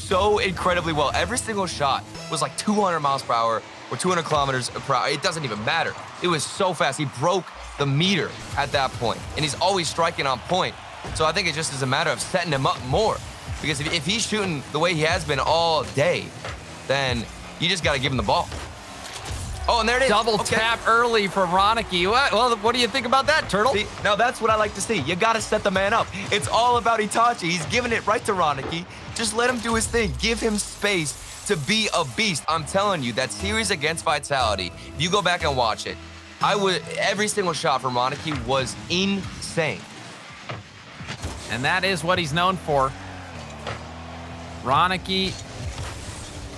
so incredibly well. Every single shot was like 200 miles per hour or 200 kilometers per hour. It doesn't even matter. It was so fast. He broke the meter at that point, and he's always striking on point. So I think it just is a matter of setting him up more, because if he's shooting the way he has been all day, then you just got to give him the ball. Oh, and there it is. Double tap early from Ronicky. Well, what do you think about that, Turtle? See, now that's what I like to see. You got to set the man up. It's all about Itachi. He's giving it right to Ronicky. Just let him do his thing. Give him space to be a beast. I'm telling you, that series against Vitality, if you go back and watch it, every single shot from Ronicky was insane. And that is what he's known for. Ronicky,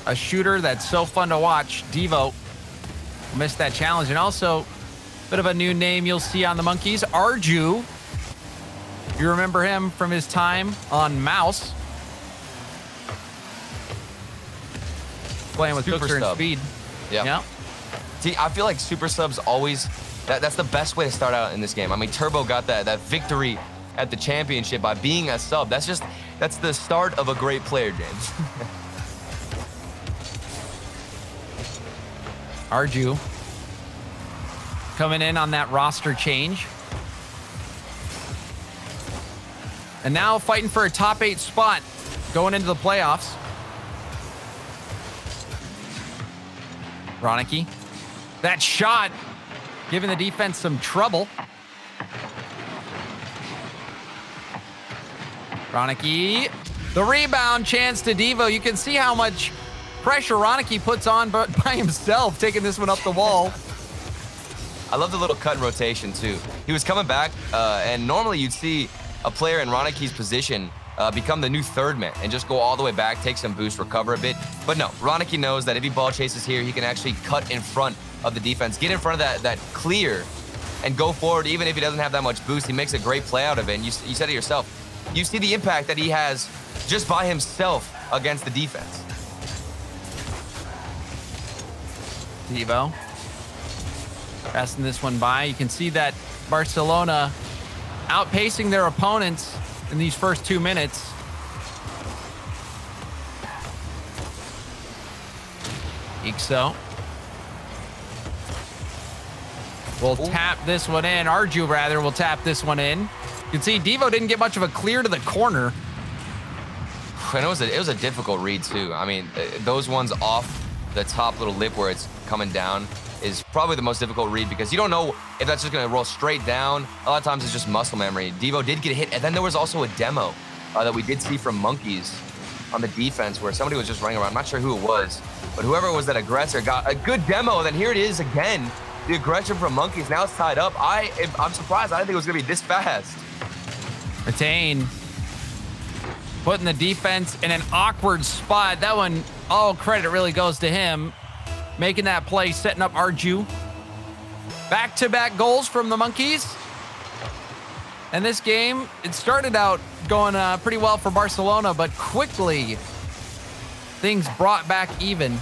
a shooter that's so fun to watch. Devo missed that challenge. And also, a bit of a new name you'll see on the Monkeys, Arju. You remember him from his time on Mouse. Playing with Cookster and Speed. Yeah. See, I feel like super subs always, that's the best way to start out in this game. I mean, Turbo got that victory at the championship by being a sub. That's the start of a great player, James. Arju coming in on that roster change. And now fighting for a top 8 spot going into the playoffs. Ronicky. That shot giving the defense some trouble. Ronicky. The rebound chance to Devo. You can see how much pressure Ronicky puts on by himself, taking this one up the wall. I love the little cut and rotation, too. He was coming back, and normally you'd see a player in Ronicky's position become the new third man and just go all the way back, take some boost, recover a bit. But no, Ronicky knows that if he ball chases here, he can actually cut in front of the defense, get in front of that clear, and go forward. Even if he doesn't have that much boost, he makes a great play out of it. And you said it yourself. You see the impact that he has just by himself against the defense. Devo passing this one by. You can see that Barcelona outpacing their opponents in these first 2 minutes. Ixo will tap this one in. Arju, rather, will tap this one in. You can see Devo didn't get much of a clear to the corner. And it was a difficult read, too. I mean, those ones off the top little lip where it's coming down is probably the most difficult read, because you don't know if that's just going to roll straight down. A lot of times it's just muscle memory. Devo did get hit, and then there was also a demo that we did see from Monkeys on the defense where somebody was just running around. I'm not sure who it was, but whoever was that aggressor got a good demo. And then here it is again, the aggression from Monkeys. Now it's tied up. I'm surprised. I didn't think it was going to be this fast. Retain putting the defense in an awkward spot. That one, all credit really goes to him. Making that play, setting up Arju. Back-to-back goals from the Monkeys. And this game, it started out going pretty well for Barcelona, but quickly things brought back even.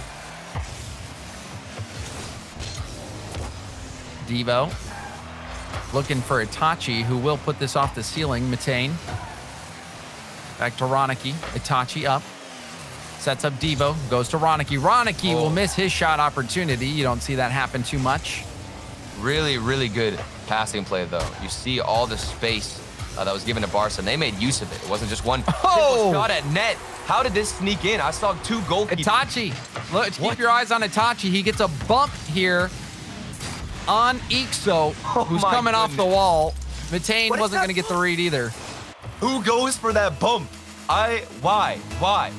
Devo looking for Itachi, who will put this off the ceiling. Matane. Back to Ronicky. Itachi up. Sets up Devo. Goes to Ronicky. Ronicky will miss his shot opportunity. You don't see that happen too much. Really, really good passing play, though. You see all the space that was given to Barca, and they made use of it. It wasn't just one single shot at net. How did this sneak in? I saw 2 goalkeepers. Itachi. Look, keep your eyes on Itachi. He gets a bump here on Ixo, who's coming off the wall. Matane wasn't going to get the read either. Who goes for that bump? Why?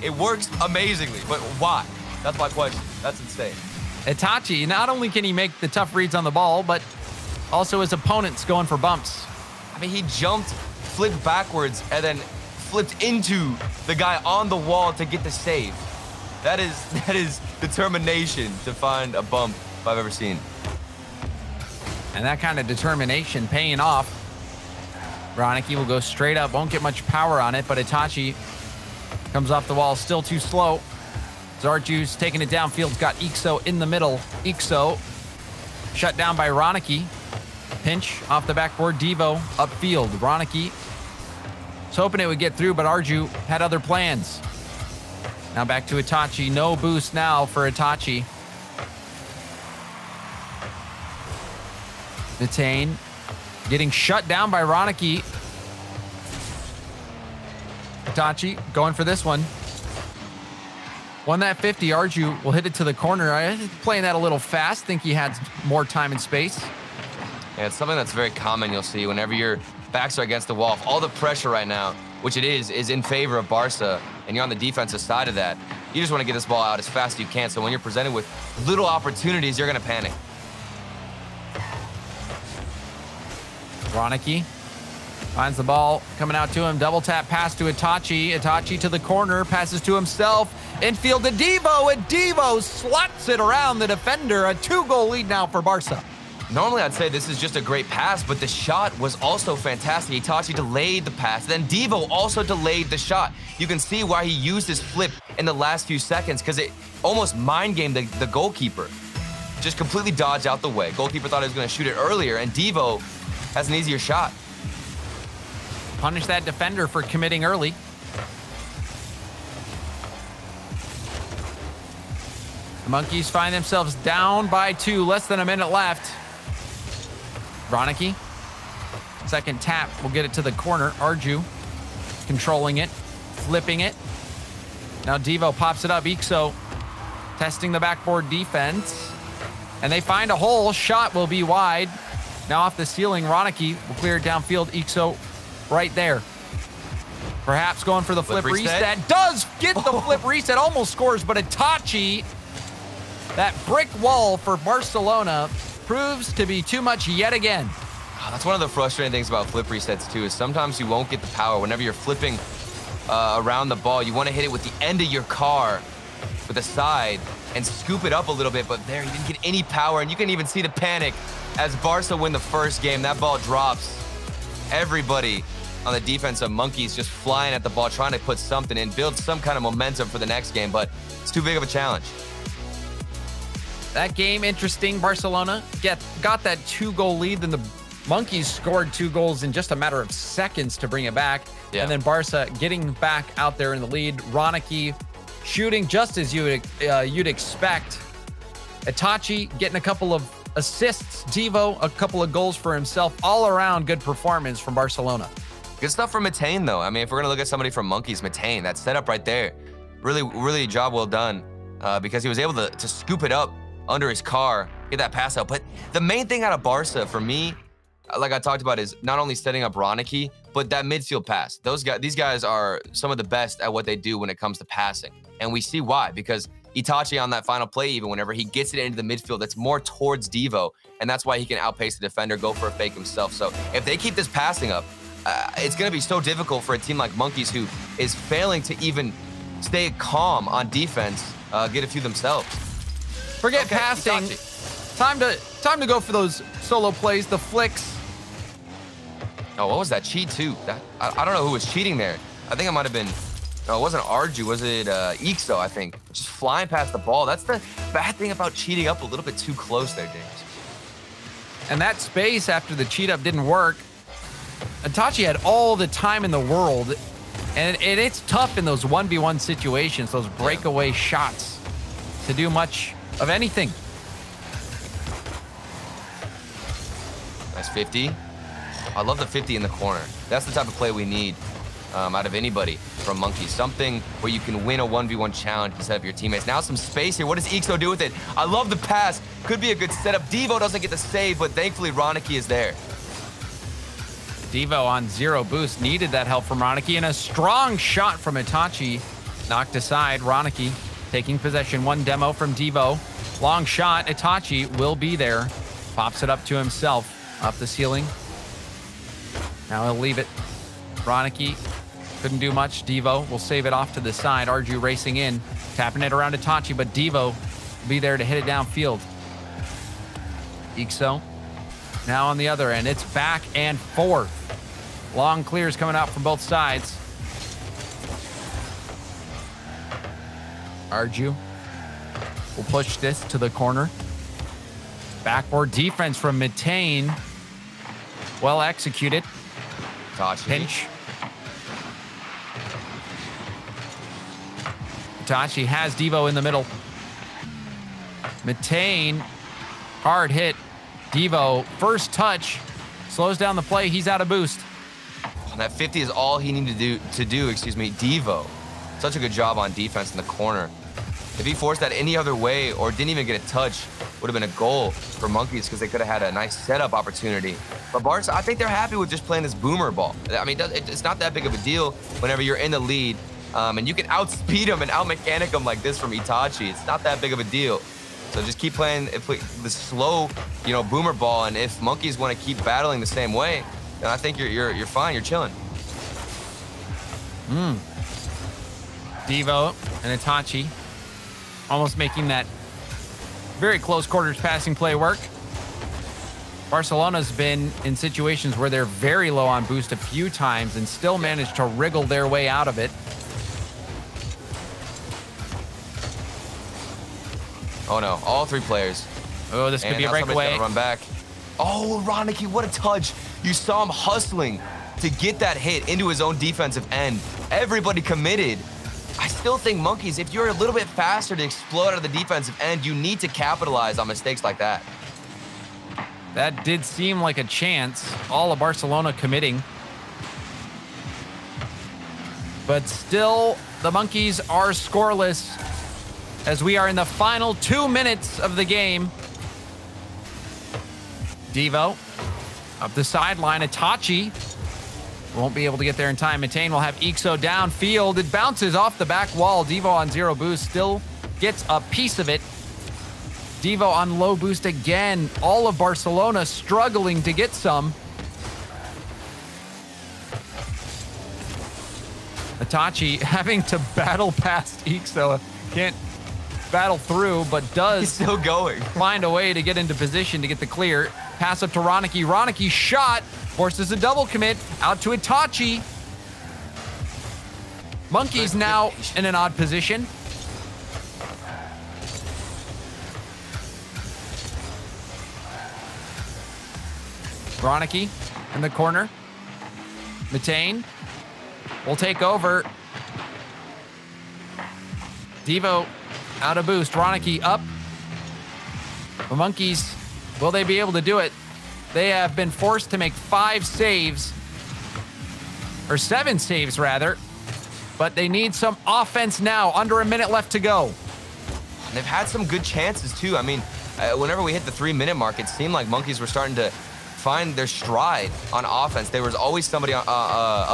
It works amazingly, but why? That's my question. That's insane. Itachi, not only can he make the tough reads on the ball, but also his opponents going for bumps. I mean, he jumped, flipped backwards, and then flipped into the guy on the wall to get the save. That is determination to find a bump if I've ever seen. And that kind of determination paying off. Ronicky will go straight up, won't get much power on it, but Itachi comes off the wall, still too slow. Zarju's taking it downfield, got Ixo in the middle. Ixo shut down by Ronicky. Pinch off the backboard, Devo upfield. Ronicky was hoping it would get through, but Arju had other plans. Now back to Itachi. No boost now for Itachi. Mitane getting shut down by Ronicky. Itachi going for this one. Won that 50. Arju will hit it to the corner. I playing that a little fast. Think he had more time and space. Yeah, it's something that's very common. You'll see whenever your backs are against the wall. All the pressure right now, which it is in favor of Barca, and you're on the defensive side of that. You just want to get this ball out as fast as you can. So when you're presented with little opportunities, you're going to panic. Ronicky finds the ball coming out to him. Double tap pass to Itachi. Itachi to the corner, passes to himself. Infield to Devo, and Devo slots it around the defender. A 2-goal lead now for Barca. Normally, I'd say this is just a great pass, but the shot was also fantastic. Itachi delayed the pass. Then Devo also delayed the shot. You can see why he used his flip in the last few seconds, because it almost mind-gamed the goalkeeper. Just completely dodged out the way. Goalkeeper thought he was going to shoot it earlier, and Devo has an easier shot. Punish that defender for committing early. The Monkeys find themselves down by 2, less than a minute left. Ronicky, second tap, will get it to the corner. Arju controlling it, flipping it. Now Devo pops it up. Ixo testing the backboard defense. And they find a hole. Shot will be wide. Now off the ceiling, Ronicky will clear it downfield. Ixo right there. Perhaps going for the flip reset. Does get the flip reset. Almost scores, but Itachi, that brick wall for Barcelona, proves to be too much yet again. That's one of the frustrating things about flip resets too, is sometimes you won't get the power. Whenever you're flipping around the ball, you want to hit it with the end of your car, with the side, and scoop it up a little bit, but there, you didn't get any power, and you can even see the panic as Barca win the first game. That ball drops. Everybody on the defense of Monkeys just flying at the ball, trying to put something in, build some kind of momentum for the next game, but it's too big of a challenge. That game, interesting. Barcelona got that 2-goal lead, then the Monkeys scored 2 goals in just a matter of seconds to bring it back. Yeah. And then Barca getting back out there in the lead. Ronicky shooting just as you'd expect. Itachi getting a couple of assists. Devo, a couple of goals for himself. All around good performance from Barcelona. Good stuff from Mitane, though. I mean, if we're going to look at somebody from Monkeys, Mitane, that setup right there, really job well done, because he was able to scoop it up under his car, get that pass out. But the main thing out of Barca for me, like I talked about, is not only setting up Ronicky, but that midfield pass. These guys are some of the best at what they do when it comes to passing. And we see why, because Itachi on that final play, even whenever he gets it into the midfield, that's more towards Devo, and that's why he can outpace the defender, go for a fake himself. So if they keep this passing up, it's going to be so difficult for a team like Monkeys, who is failing to even stay calm on defense, get a few themselves. Forget passing. Itachi. Time to go for those solo plays, the flicks. Oh, what was that cheat too? I don't know who was cheating there. I think it might have been. No, it wasn't Arju. Was it Ixo? I think just flying past the ball. That's the bad thing about cheating up a little bit too close there, James. And that space after the cheat up didn't work. Itachi had all the time in the world, and it's tough in those 1v1 situations, those breakaway shots, to do much of anything. Nice 50. I love the 50 in the corner. That's the type of play we need out of anybody from Monkeys. Something where you can win a 1v1 challenge instead of your teammates. Now some space here. What does Ixo do with it? I love the pass. Could be a good setup. Devo doesn't get the save, but thankfully Ronicky is there. Devo on 0 boost. Needed that help from Ronicky, and a strong shot from Itachi. Knocked aside. Ronicky taking possession. 1 demo from Devo. Long shot. Itachi will be there. Pops it up to himself. Up the ceiling. Now he'll leave it. Ronicky couldn't do much. Devo will save it off to the side. Arju racing in. Tapping it around Itachi, but Devo will be there to hit it downfield. Ixo now on the other end. It's back and forth. Long clears coming out from both sides. Arju will push this to the corner. Backboard defense from Mitane. Well executed. Itachi. Pinch. Itachi has Devo in the middle. Matane, hard hit. Devo, first touch, slows down the play. He's out of boost. And that 50 is all he needed to do, Devo. Such a good job on defense in the corner. If he forced that any other way or didn't even get a touch, would have been a goal for Monkeys because they could have had a nice setup opportunity. But Barca, I think they're happy with just playing this boomer ball. I mean, it's not that big of a deal whenever you're in the lead and you can outspeed them and out-mechanic them like this from Itachi. It's not that big of a deal. So just keep playing the slow, boomer ball. And if Monkeys want to keep battling the same way, then I think you're fine. You're chilling. Devo and Itachi almost making that very close quarters passing play work. Barcelona's been in situations where they're very low on boost a few times and still managed to wriggle their way out of it. Oh no, all three players. Oh, this could be a breakaway. Run back. Oh, Ronicky, what a touch. You saw him hustling to get that hit into his own defensive end. Everybody committed. I still think Monkeys, if you're a little bit faster to explode out of the defensive end, you need to capitalize on mistakes like that. That did seem like a chance. All of Barcelona committing. But still, the Monkeys are scoreless as we are in the final 2 minutes of the game. Devo up the sideline. Itachi won't be able to get there in time. Matane will have Ixo downfield. It bounces off the back wall. Devo on 0 boost still gets a piece of it. Devo on low boost again. All of Barcelona struggling to get some. Itachi having to battle past Ixo. Can't battle through, but does He's still going. Find a way to get into position to get the clear. Pass up to Ronicky. Ronicky shot. Forces a double commit out to Itachi. Monkeys now in an odd position. Ronicky in the corner. Matane will take over. Devo out of boost. Ronicky up. The Monkeys, will they be able to do it? They have been forced to make 5 saves, or 7 saves rather, but they need some offense now. Under a minute left to go. They've had some good chances too. I mean, whenever we hit the 3-minute mark, it seemed like Monkeys were starting to find their stride on offense. There was always somebody up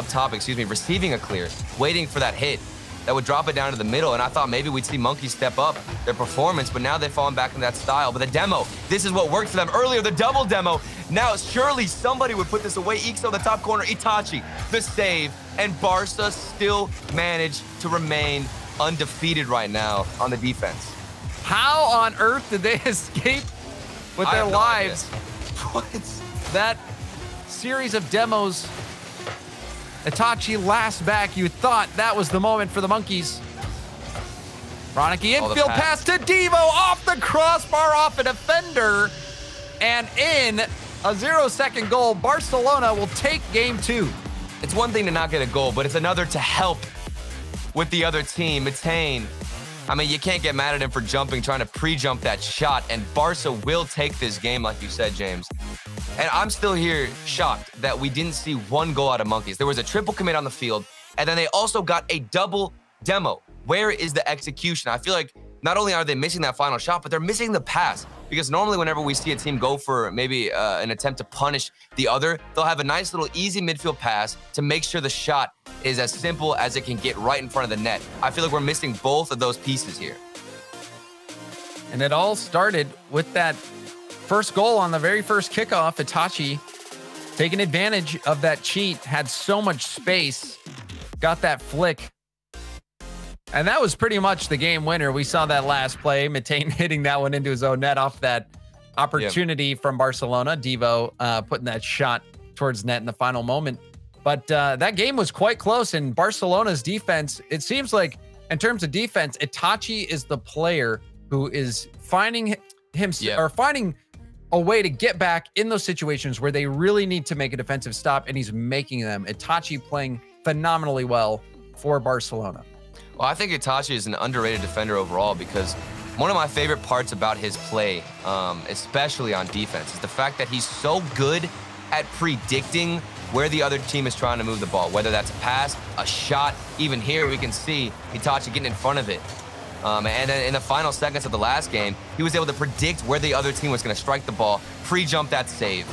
top, receiving a clear, waiting for that hit that would drop it down to the middle. And I thought maybe we'd see Monkeys step up their performance, but now they've fallen back into that style. But the demo, this is what worked for them earlier, the double demo. Now surely somebody would put this away. Ixo, the top corner, Itachi, the save, and Barca still managed to remain undefeated right now on the defense. How on earth did they escape with their lives? What? That series of demos, Itachi last back. You thought that was the moment for the Monkeys. Ronicky infield pass to Devo off the crossbar, off a defender, and in a 0-second goal. Barcelona will take game 2. It's one thing to not get a goal, but it's another to help with the other team. Matane, I mean, you can't get mad at him for jumping, trying to pre-jump that shot, and Barca will take this game, like you said, James. And I'm still here shocked that we didn't see 1 goal out of Monkeys. There was a triple commit on the field, and then they also got a double demo. Where is the execution? I feel like not only are they missing that final shot, but they're missing the pass. Because normally whenever we see a team go for maybe an attempt to punish the other, they'll have a nice little easy midfield pass to make sure the shot is as simple as it can get right in front of the net. I feel like we're missing both of those pieces here. And it all started with that first goal on the very first kickoff. Itachi taking advantage of that cheat, had so much space, got that flick. And that was pretty much the game winner. We saw that last play, Matane hitting that one into his own net off that opportunity from Barcelona. Devo putting that shot towards net in the final moment. But that game was quite close, and Barcelona's defense, it seems like in terms of defense, Itachi is the player who is finding or finding a way to get back in those situations where they really need to make a defensive stop, and he's making them. Itachi playing phenomenally well for Barcelona. Well, I think Itachi is an underrated defender overall because one of my favorite parts about his play, especially on defense, is the fact that he's so good at predicting where the other team is trying to move the ball, whether that's a pass, a shot. Even here, we can see Itachi getting in front of it. And then in the final seconds of the last game, he was able to predict where the other team was going to strike the ball, pre-jump that save,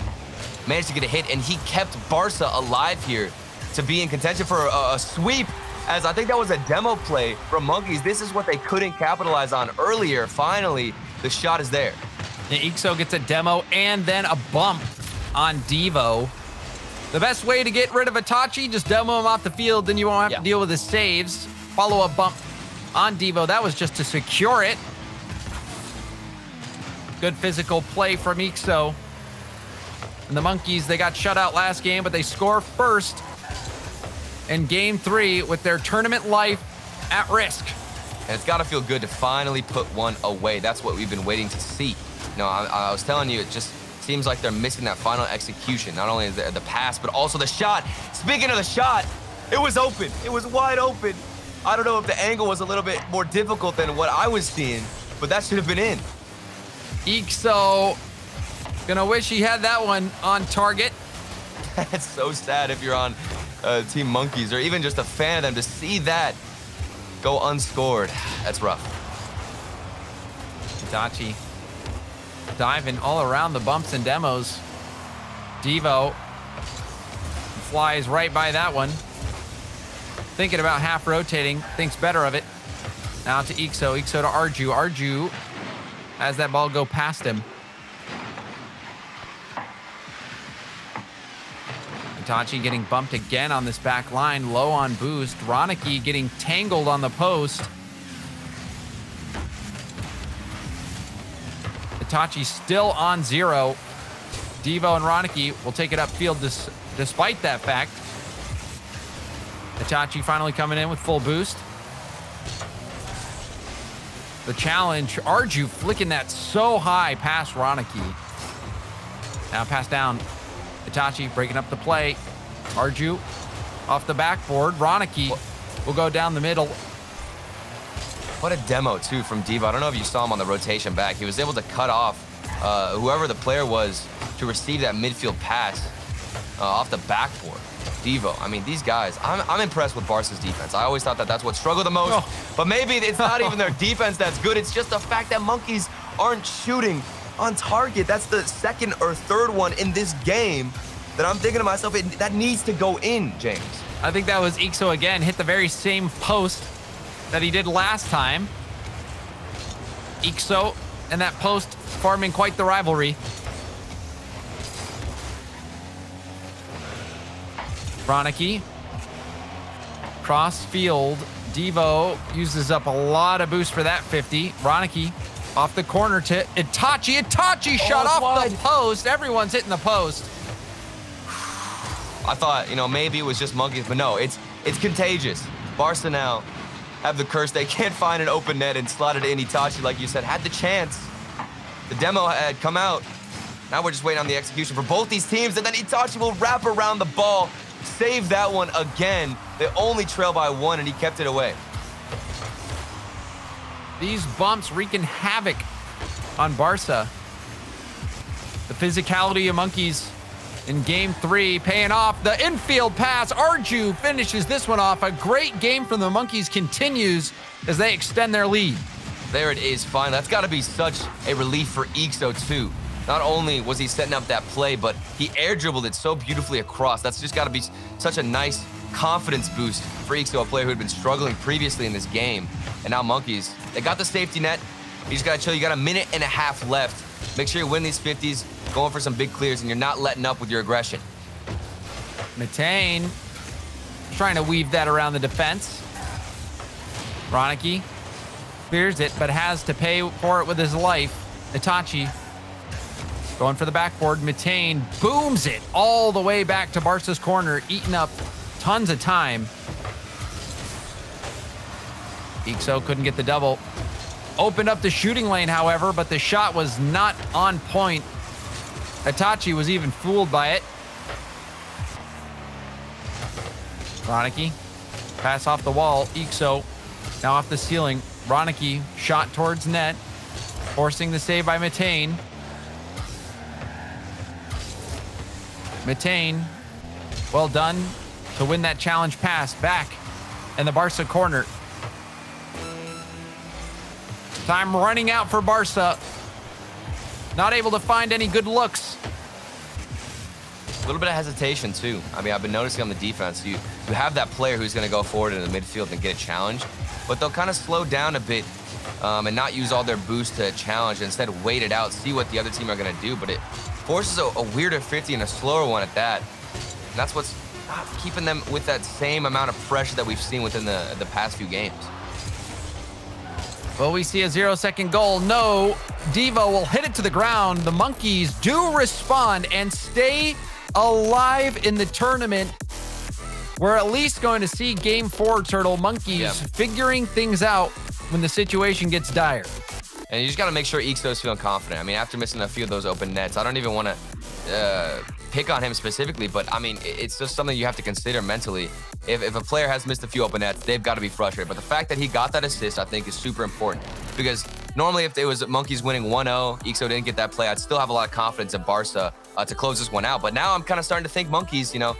managed to get a hit, and he kept Barca alive here to be in contention for a sweep, as I think that was a demo play from Monkeys. This is what they couldn't capitalize on earlier. Finally, the shot is there. Yeah, Ixo gets a demo and then a bump on Devo. The best way to get rid of Itachi, just demo him off the field, then you won't have to deal with his saves. Follow up bump on Devo. That was just to secure it. Good physical play from Ixo. And the Monkeys, they got shut out last game, but they score first in game 3 with their tournament life at risk. And it's got to feel good to finally put one away. That's what we've been waiting to see. You know, I was telling you, it just seems like they're missing that final execution. Not only the pass, but also the shot. Speaking of the shot, it was open. It was wide open. I don't know if the angle was a little bit more difficult than what I was seeing, but that should have been in. Ixo gonna wish he had that one on target. That's so sad if you're on Team Monkeys or even just a fan of them to see that go unscored. That's rough. Itachi diving all around the bumps and demos. Devo flies right by that one. Thinking about half rotating, thinks better of it. Now to Ixo, Ixo to Arju. Arju has that ball go past him. Itachi getting bumped again on this back line, low on boost. Ronicky getting tangled on the post. Itachi still on 0. Devo and Ronicky will take it upfield despite that fact. Itachi finally coming in with full boost. The challenge, Arju flicking that so high past Ronicky. Now pass down. Itachi breaking up the play. Arju off the backboard. Ronicky will go down the middle. What a demo, too, from Devo. I don't know if you saw him on the rotation back. He was able to cut off whoever the player was to receive that midfield pass off the backboard. Devo, I mean, these guys, I'm impressed with Barca's defense. I always thought that that's what struggled the most. But maybe it's not even their defense that's good. It's just the fact that Monkeys aren't shooting on target. That's the second or third one in this game that I'm thinking to myself, that needs to go in, James. I think that was Ixo again, hit the very same post that he did last time. Ixo and that post forming quite the rivalry. Ronicky, cross field. Devo uses up a lot of boost for that 50. Ronicky off the corner to Itachi. Itachi shot off wide. The post. Everyone's hitting the post. I thought, you know, maybe it was just Monkeys, but no, it's contagious. Barca now have the curse. They can't find an open net and slot it in. Itachi, like you said, had the chance. The demo had come out. Now we're just waiting on the execution for both these teams, and then Itachi will wrap around the ball, save that one again. They only trail by 1, and he kept it away. These bumps wreaking havoc on Barca. The physicality of Monkeys in game 3 paying off. The infield pass. Arju finishes this one off. A great game from the Monkeys continues as they extend their lead. There it is, fine. That's got to be such a relief for Ixo, too. Not only was he setting up that play, but he air dribbled it so beautifully across. That's just got to be such a nice confidence boost for Ixo, a player who had been struggling previously in this game. And now Monkeys, they got the safety net. You just got to chill. You got a minute and a half left. Make sure you win these 50s, going for some big clears, and you're not letting up with your aggression. Matane trying to weave that around the defense. Ronicky clears it, but has to pay for it with his life. Itachi going for the backboard. Matane booms it all the way back to Barca's corner, eating up tons of time. Ixo couldn't get the double. Opened up the shooting lane, however, but the shot was not on point. Itachi was even fooled by it. Ronicky, pass off the wall. Ixo Now off the ceiling, Ronicky shot towards net, forcing the save by Matane. Matane, well done to win that challenge pass back in the Barca corner. Time running out for Barca. Not able to find any good looks. A little bit of hesitation, too. I mean, I've been noticing on the defense, you have that player who's going to go forward into the midfield and get a challenge, but they'll kind of slow down a bit and not use all their boost to challenge. Instead, wait it out, see what the other team are going to do, but it forces a weirder 50 and a slower one at that. And that's what's keeping them with that same amount of pressure that we've seen within the past few games. Well, we see a 0-second goal. No, Devo will hit it to the ground. The Monkeys do respond and stay alive in the tournament. We're at least going to see Game 4, Turtle. Monkeys figuring things out when the situation gets dire. And you just got to make sure Ixo is feeling confident. I mean, after missing a few of those open nets, I don't even want to pick on him specifically, but I mean, it's just something you have to consider mentally. If a player has missed a few open nets, they've got to be frustrated. But the fact that he got that assist, I think, is super important. Because normally if it was Monkeys winning 1-0, Ixo didn't get that play, I'd still have a lot of confidence in Barca to close this one out. But now I'm kind of starting to think Monkeys, you know,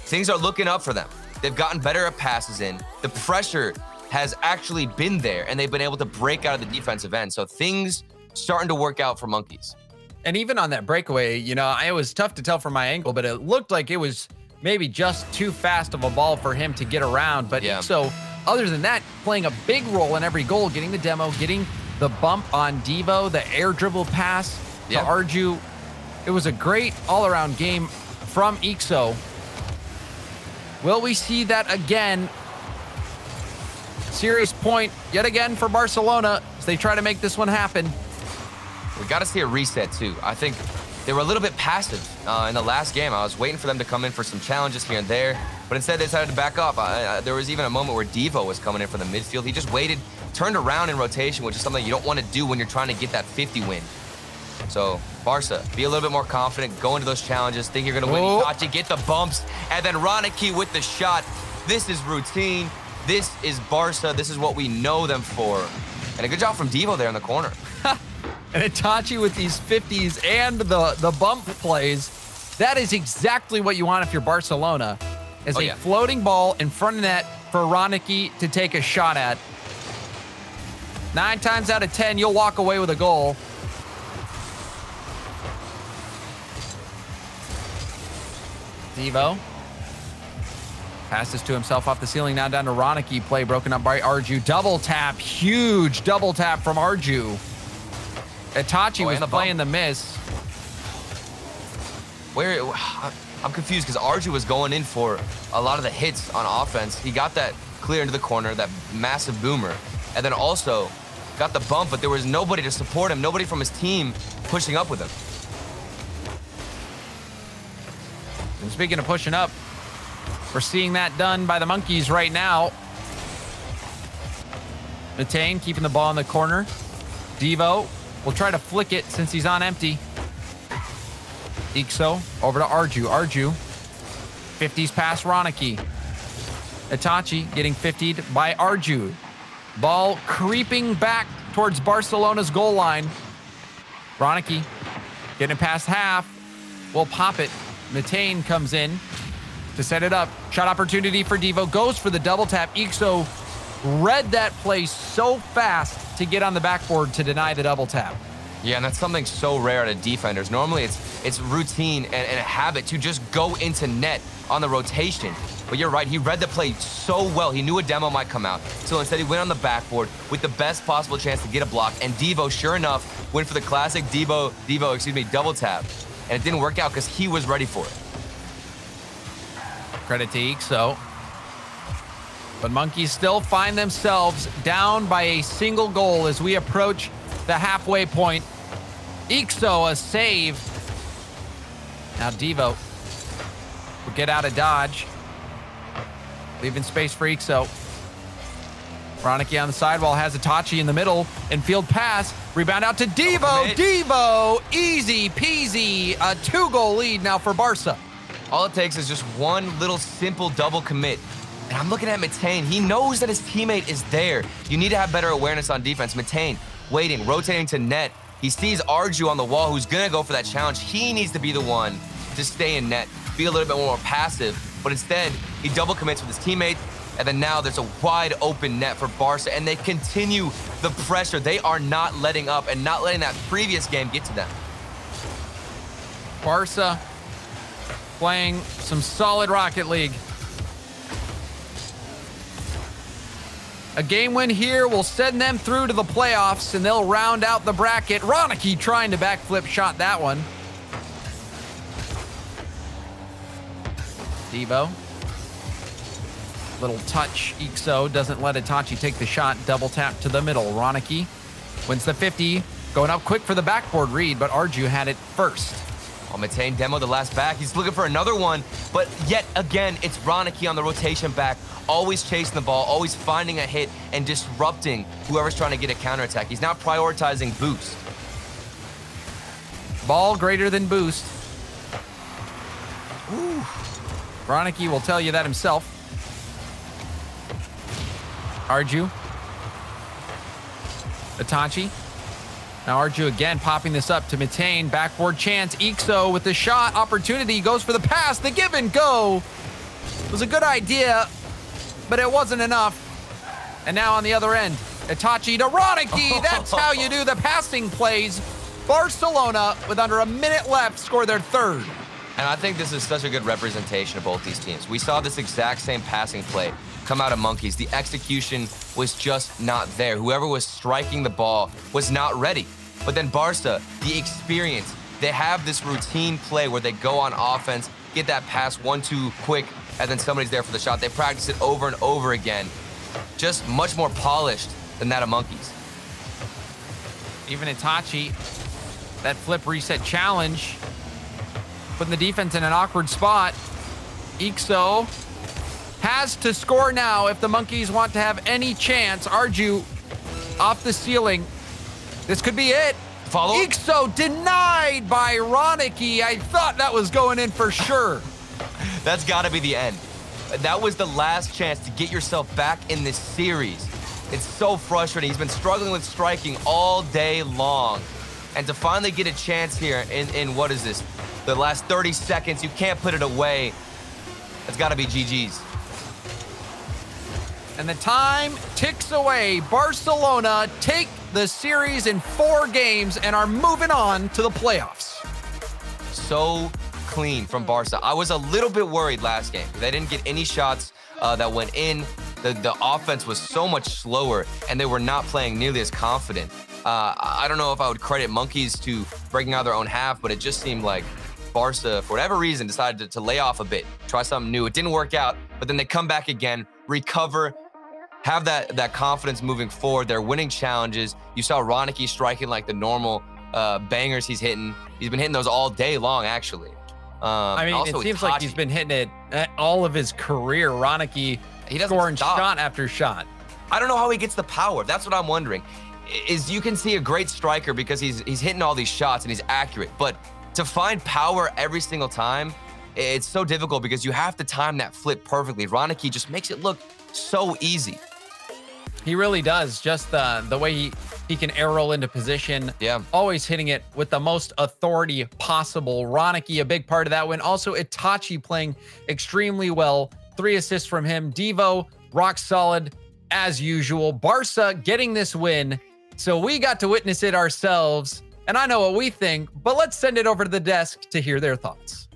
things are looking up for them. They've gotten better at passes in. The pressure has actually been there, and they've been able to break out of the defensive end. So things starting to work out for Monkeys. And even on that breakaway, you know, it was tough to tell from my angle, but it looked like it was maybe just too fast of a ball for him to get around. But so other than that, playing a big role in every goal, getting the demo, getting the bump on Devo, the air dribble pass to Arju. It was a great all-around game from Ixo. Will we see that again? Serious point yet again for Barcelona as they try to make this one happen. We got to see a reset, too. I think they were a little bit passive in the last game. I was waiting for them to come in for some challenges here and there, but instead they decided to back off. There was even a moment where Devo was coming in for the midfield. He just waited, turned around in rotation, which is something you don't want to do when you're trying to get that 50 win. So, Barca, be a little bit more confident, go into those challenges, think you're going to win. Itachi, get the bumps, and then Ronicky with the shot. This is routine. This is Barca. This is what we know them for. And a good job from Devo there in the corner. And Itachi with these 50s and the bump plays. That is exactly what you want if you're Barcelona. As a floating ball in front of net for Ronicky to take a shot at. 9 times out of 10, you'll walk away with a goal. Devo passes to himself off the ceiling, now down to Ronicky. Play broken up by Arju. Double tap, huge double tap from Arju. Itachi was playing the miss. I'm confused because Arju was going in for a lot of the hits on offense. He got that clear into the corner, that massive boomer, and then also got the bump, but there was nobody to support him, nobody from his team pushing up with him. And speaking of pushing up, we're seeing that done by the Monkeys right now. Matane keeping the ball in the corner. Devo will try to flick it since he's on empty. Ixo over to Arju. Arju, 50s past Ronicky. Itachi getting 50'd by Arju. Ball creeping back towards Barcelona's goal line. Ronicky getting it past half. Will pop it. Matane comes in to set it up. Shot opportunity for Devo. Goes for the double tap. Ixo read that play so fast to get on the backboard to deny the double tap. Yeah, and that's something so rare out of defenders. Normally it's routine and a habit to just go into net on the rotation. But you're right, he read the play so well. He knew a demo might come out. So instead he went on the backboard with the best possible chance to get a block. And Devo, sure enough, went for the classic Devo, double tap. And it didn't work out because he was ready for it. Credit to Ixo. But Monkeys still find themselves down by a single goal as we approach the halfway point. Ixo, a save. Now Devo will get out of dodge. Leaving space for Ixo. Ronicky on the sidewall has Itachi in the middle. Infield pass. Rebound out to Devo. Devo, easy peasy. A 2-goal lead now for Barca. All it takes is just one little simple double commit And I'm looking at Matane. He knows that his teammate is there. You need to have better awareness on defense. Matane waiting, rotating to net. He sees Arju on the wall, who's gonna go for that challenge. He needs to be the one to stay in net, be a little bit more passive, but instead he double commits with his teammate, and then now there's a wide open net for Barca, and they continue the pressure. They are not letting up and not letting that previous game get to them. Barca playing some solid Rocket League. A game win here will send them through to the playoffs, and they'll round out the bracket. Ronicky trying to backflip shot that one. Devo. Little touch. Ixo doesn't let Itachi take the shot. Double tap to the middle. Ronicky wins the 50. Going up quick for the backboard read, but Arju had it first. Matane demoed the last back. He's looking for another one, but yet again, it's Ronicky on the rotation back, always chasing the ball, always finding a hit and disrupting whoever's trying to get a counterattack. He's not prioritizing boost. Ball greater than boost. Ooh. Ronicky will tell you that himself. Arju. Itachi. Now Arju again popping this up to Matane. Backboard chance. Ixo with the shot. Opportunity. Goes for the pass. The give and go. It was a good idea, but it wasn't enough. And now on the other end, Itachi to Ronicky. That's how you do the passing plays. Barcelona, with under a minute left, score their third. And I think this is such a good representation of both these teams. We saw this exact same passing play come out of Monkeys. The execution was just not there. Whoever was striking the ball was not ready. But then Barca, the experience, they have this routine play where they go on offense, get that pass 1-2 quick, and then somebody's there for the shot. They practice it over and over again. Just much more polished than that of Monkeys. Even Itachi, that flip reset challenge, putting the defense in an awkward spot. Ixo has to score now if the Monkeys want to have any chance. Arju off the ceiling. This could be it. Follow. Ixo denied by Ronicky. I thought that was going in for sure. That's got to be the end. That was the last chance to get yourself back in this series. It's so frustrating. He's been struggling with striking all day long. And to finally get a chance here in what is this? The last 30 seconds, you can't put it away. It's got to be GG's. And the time ticks away. Barcelona take the series in 4 games and are moving on to the playoffs. So clean from Barca. I was a little bit worried last game. They didn't get any shots that went in. The offense was so much slower, and they were not playing nearly as confident. I don't know if I would credit Monkeys to breaking out their own half, but it just seemed like Barca, for whatever reason, decided to lay off a bit, try something new. It didn't work out, but then they come back again, recover, have that confidence moving forward. They're winning challenges. You saw Ronicky striking like the normal bangers he's hitting. He's been hitting those all day long, actually. I mean, it seems like he's been hitting it all of his career. Ronicky, he doesn't scoring shot after shot. I don't know how he gets the power. That's what I'm wondering. Is you can see a great striker because he's hitting all these shots and he's accurate, but to find power every single time, it's so difficult because you have to time that flip perfectly. Ronicky just makes it look so easy. He really does. Just the way he can air roll into position. Yeah. Always hitting it with the most authority possible. Ronicky, a big part of that win. Also, Itachi playing extremely well. 3 assists from him. Devo, rock solid as usual. Barca getting this win. So we got to witness it ourselves. And I know what we think, but let's send it over to the desk to hear their thoughts.